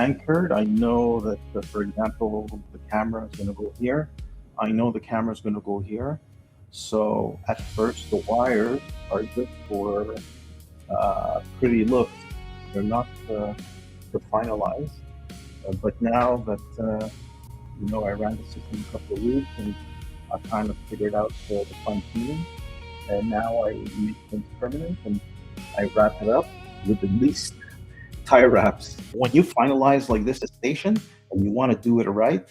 anchored. I know that, for example, the camera is going to go here. I know the camera is going to go here. So at first, the wires are just for pretty looks. They're not to finalize. But now that I ran the system a couple of weeks and I kind of figured out the fine tuning, and now I make things permanent and I wrap it up with at least tie wraps. When you finalize like this a station and you want to do it right,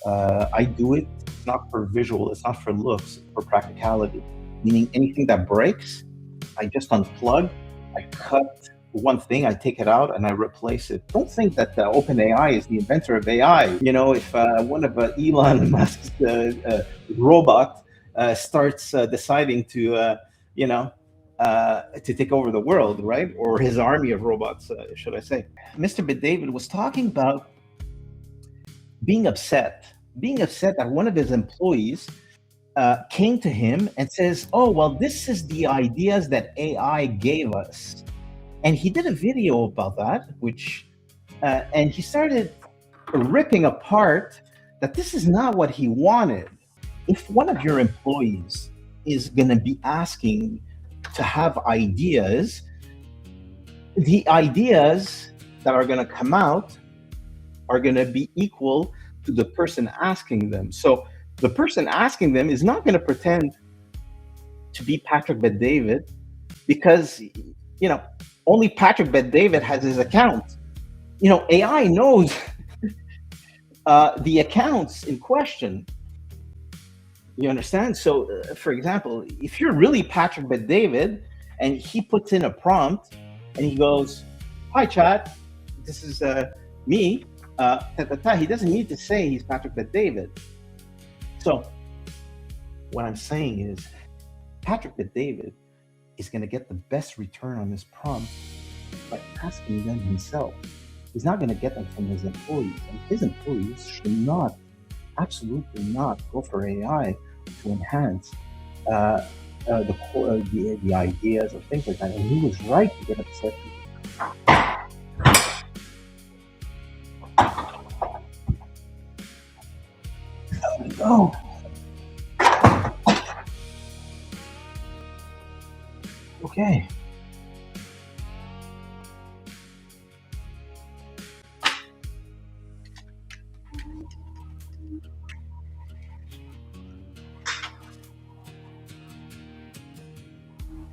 I do it. It's not for visual. It's not for looks. It's for practicality. Meaning anything that breaks, I just unplug. I cut one thing, I take it out and I replace it. Don't think that OpenAI is the inventor of AI. If one of Elon Musk's robot starts deciding to, to take over the world, right? Or his army of robots, should I say. Mr. David was talking about being upset that one of his employees came to him and says, oh, well, this is the ideas that AI gave us. And he did a video about that, and he started ripping apart that this is not what he wanted. If one of your employees is going to be asking to have ideas, the ideas that are going to come out are going to be equal to the person asking them. So the person asking them is not going to pretend to be Patrick Bet-David because, only Patrick Bet-David has his account. AI knows the accounts in question. You understand? So, for example, if you're really Patrick Bet-David and he puts in a prompt and he goes, hi, chat, this is me, he doesn't need to say he's Patrick Bet-David. So what I'm saying is Patrick Bet-David is going to get the best return on his prompt by asking them himself. He's not going to get them from his employees, and his employees should absolutely not go for AI to enhance the ideas or things like that. And he was right to get upset. Oh.